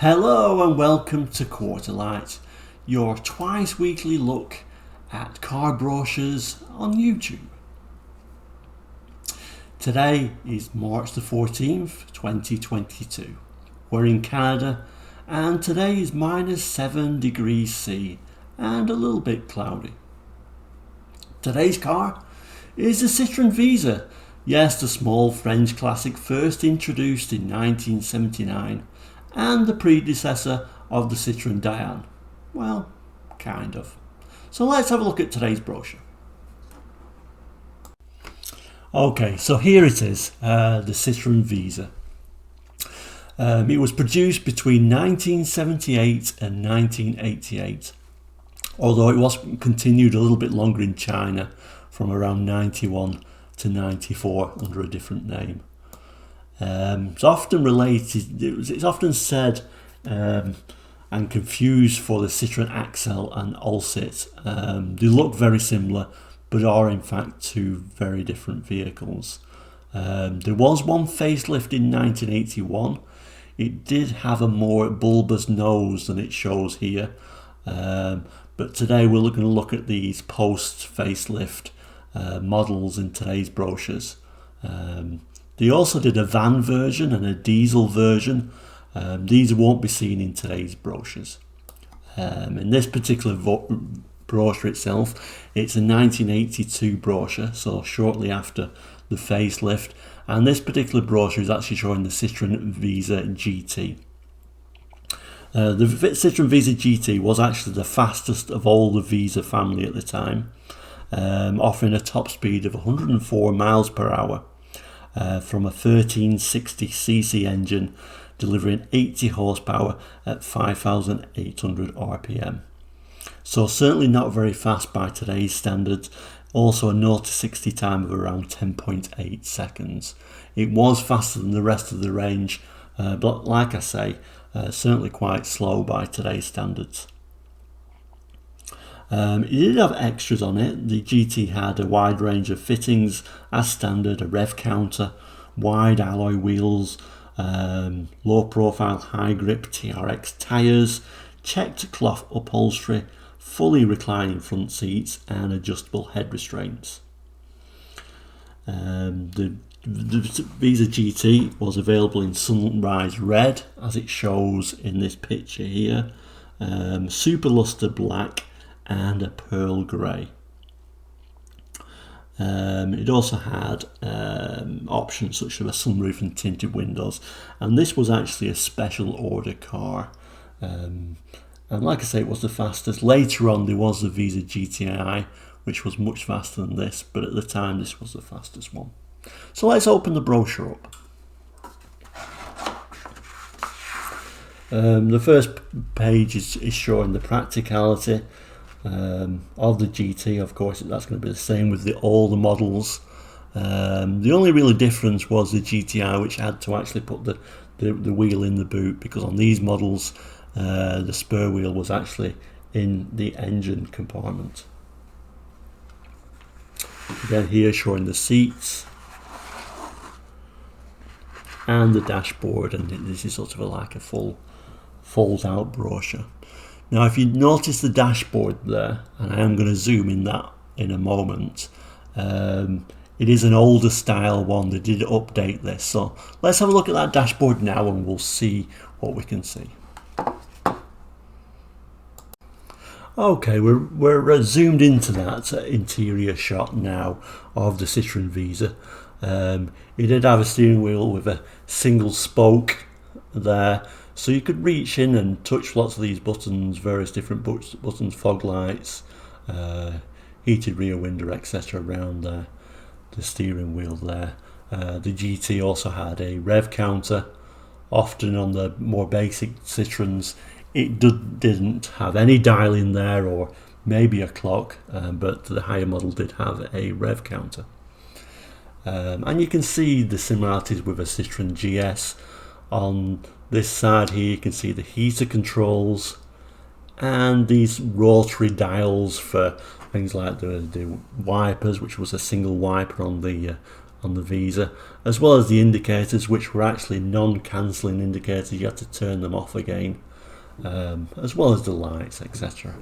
Hello and welcome to Quarterlight, your twice weekly look at car brochures on YouTube. Today is March the 14th, 2022. We're in Canada and today is -7 degrees C and a little bit cloudy. Today's car is the Citroën Visa. Yes, the small French classic first introduced in 1979 and the predecessor of the Citroën Diane. Well, kind of. So let's have a look at today's brochure. Okay, so here it is, the Citroën Visa. It was produced between 1978 and 1988, although it was continued a little bit longer in China from around 91 to 94 under a different name. It's often related, it's often said and confused for the Citroën Axel and Alsit. They look very similar but are in fact two very different vehicles. There was one facelift in 1981. It did have a more bulbous nose than it shows here, but today we're going to look at these post facelift models in today's brochures. They also did a van version and a diesel version. These won't be seen in today's brochures. In this particular brochure itself, it's a 1982 brochure, so shortly after the facelift, and this particular brochure is actually showing the Citroën Visa GT. The Citroën Visa GT was actually the fastest of all the Visa family at the time, offering a top speed of 104 miles per hour from a 1360cc engine, delivering 80 horsepower at 5,800 RPM. So certainly not very fast by today's standards. Also a 0 to 60 time of around 10.8 seconds. It was faster than the rest of the range, but like I say, certainly quite slow by today's standards. It did have extras on it. The GT had a wide range of fittings as standard, a rev counter, wide alloy wheels, low profile high grip TRX tyres, checked cloth upholstery, fully reclining front seats and adjustable head restraints. The Visa GT was available in Sunrise Red, as it shows in this picture here, Super Luster Black and a Pearl Grey. It also had options such as a sunroof and tinted windows, and this was actually a special order car. And like I say, it was the fastest. Later on there was the Visa GTI, which was much faster than this, but at the time this was the fastest one. So let's open the brochure up. The first page is showing the practicality of the GT. Of course, that's going to be the same with all the models. The only really difference was the GTI, which had to actually put the wheel in the boot, because on these models the spur wheel was actually in the engine compartment. Again here showing the seats and the dashboard, and this is sort of like a full fold out brochure. Now if you notice the dashboard there, and I am going to zoom in that in a moment, it is an older style one. They did update this, so let's have a look at that dashboard now and we'll see what we can see. Okay, we're zoomed into that interior shot now of the Citroën Visa. It did have a steering wheel with a single spoke there, so you could reach in and touch lots of these buttons, various different buttons, fog lights, heated rear window, etc. around the steering wheel there. The GT also had a rev counter. Often on the more basic Citroëns it didn't have any dial in there, or maybe a clock, but the higher model did have a rev counter. And you can see the similarities with a Citroën GS. On this side here you can see the heater controls and these rotary dials for things like the wipers, which was a single wiper on the on the Visa, as well as the indicators, which were actually non-cancelling indicators. You had to turn them off again, as well as the lights, etc.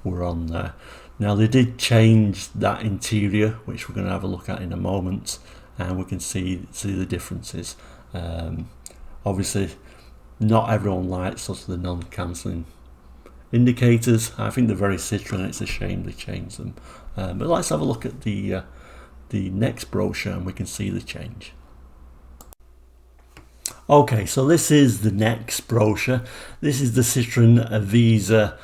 were on there. Now they did change that interior, which we're going to have a look at in a moment, and we can see the differences. Obviously not everyone likes sort of the non-cancelling indicators. I think they're very Citroen. It's a shame they changed them, but let's have a look at the next brochure and we can see the change. Okay, so this is the next brochure. This is the Citroen Visa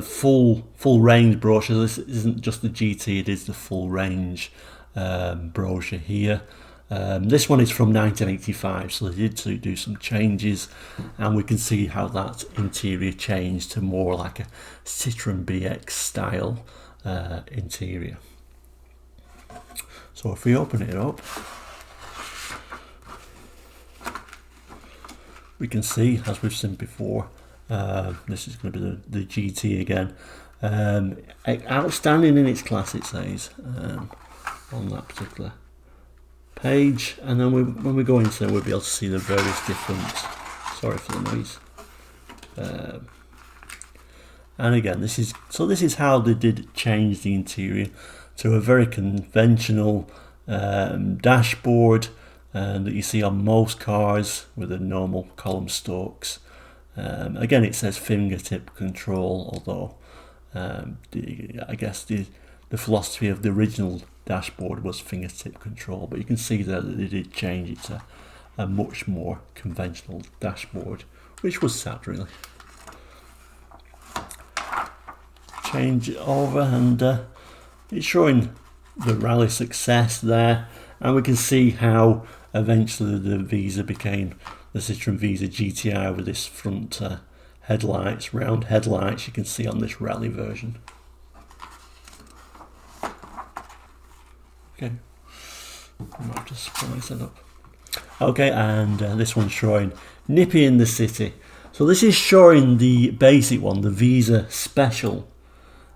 full range brochure. This isn't just the GT, it is the full range brochure here. This one is from 1985, so they did do some changes, and we can see how that interior changed to more like a Citroen BX style interior. So if we open it up, we can see, as we've seen before, this is going to be the GT again. Outstanding in its class, it says, on that particular page. And then when we go into it, we'll be able to see the various different, sorry for the noise. And again, this is how they did change the interior to a very conventional dashboard that you see on most cars with the normal column stalks. Again, it says fingertip control, although I guess the philosophy of the original dashboard was fingertip control, but you can see there that they did change it to a much more conventional dashboard, which was sad really. Change it over, and it's showing the rally success there, and we can see how eventually the Visa became the Citroen Visa GTI with this front headlights, round headlights, you can see on this rally version. Okay, I might just spice it up. Okay, and this one's showing Nippy in the City. So this is showing the basic one, the Visa Special.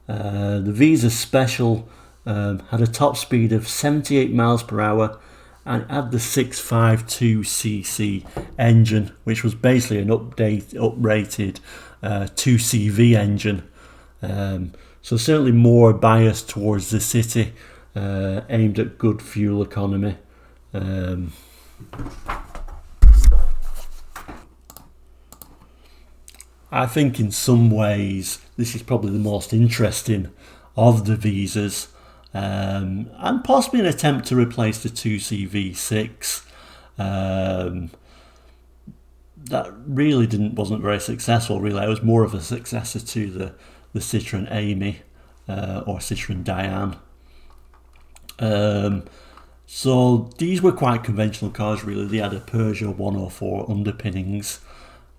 The Visa Special had a top speed of 78 miles per hour and had the 652cc engine, which was basically an uprated 2CV engine. So certainly more biased towards the city, aimed at good fuel economy. I think in some ways this is probably the most interesting of the Visas, and possibly an attempt to replace the 2CV6. That really wasn't very successful really. It was more of a successor to the Citroen Amy or Citroen Diane. So these were quite conventional cars really. They had a Peugeot 104 underpinnings,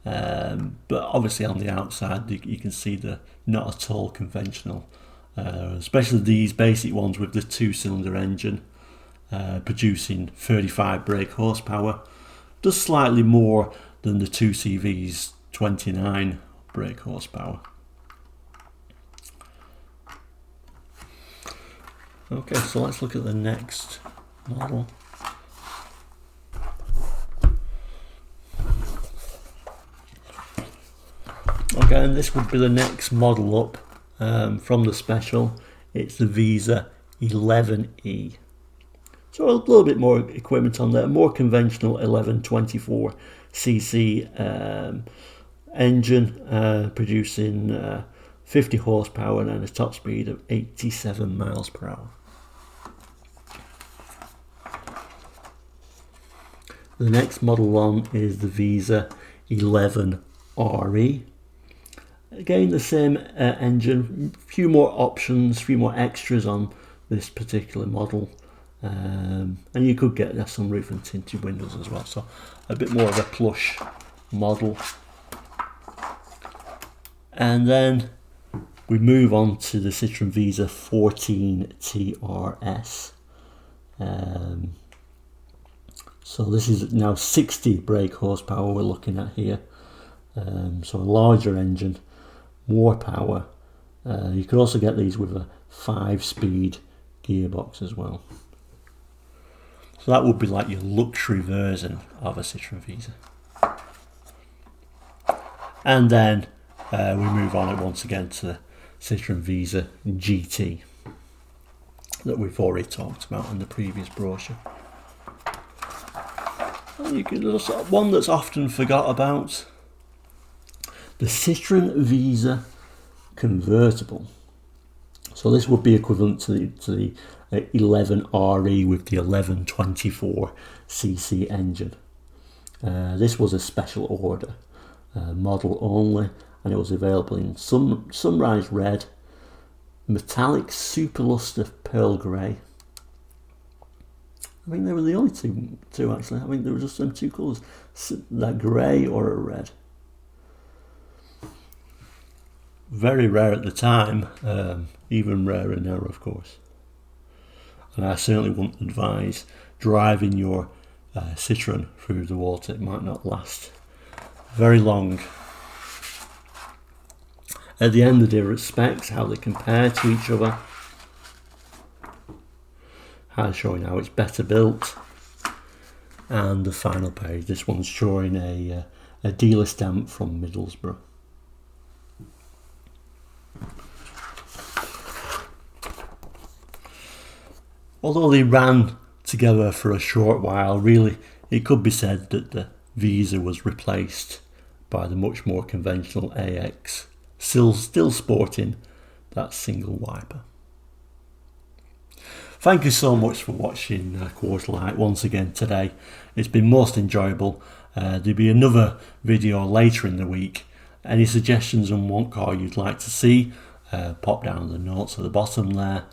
but obviously on the outside you can see they're not at all conventional, especially these basic ones with the 2-cylinder engine producing 35 brake horsepower, just slightly more than the 2CV's 29 brake horsepower. Okay, so let's look at the next model. Okay, and this would be the next model up from the Special. It's the Visa 11E. So a little bit more equipment on there, more conventional 1124cc engine, producing 50 horsepower and a top speed of 87 miles per hour. The next model on is the Visa 11RE. Again, the same engine, a few more options, a few more extras on this particular model. And you could get a sunroof and tinted windows as well, so a bit more of a plush model. And then we move on to the Citroen Visa 14 TRS. So this is now 60 brake horsepower we're looking at here. So a larger engine, more power. You could also get these with a 5-speed gearbox as well. So that would be like your luxury version of a Citroen Visa. And then we move on once again to the Citroen Visa GT that we've already talked about in the previous brochure. And you can also, one that's often forgot about, the Citroen Visa Convertible. So this would be equivalent to the 11RE with the 1124cc engine. This was a special order model only, and it was available in Sunrise Red, Metallic Superluster Pearl Grey. I think they were the only two actually. I think there were just them two colours, that grey or a red. Very rare at the time, even rarer now of course. And I certainly wouldn't advise driving your Citroen through the water. It might not last very long. At the end of the specs, how they compare to each other, showing how it's better built, and the final page, this one's showing a dealer stamp from Middlesbrough. Although they ran together for a short while, really it could be said that the Visa was replaced by the much more conventional AX, still sporting that single wiper. Thank you so much for watching Quarterlight once again today. It's been most enjoyable. There'll be another video later in the week. Any suggestions on what car you'd like to see, pop down the notes at the bottom there.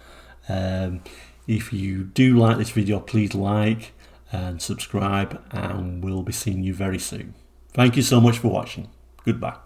If you do like this video, please like and subscribe, and we'll be seeing you very soon. Thank you so much for watching. Goodbye.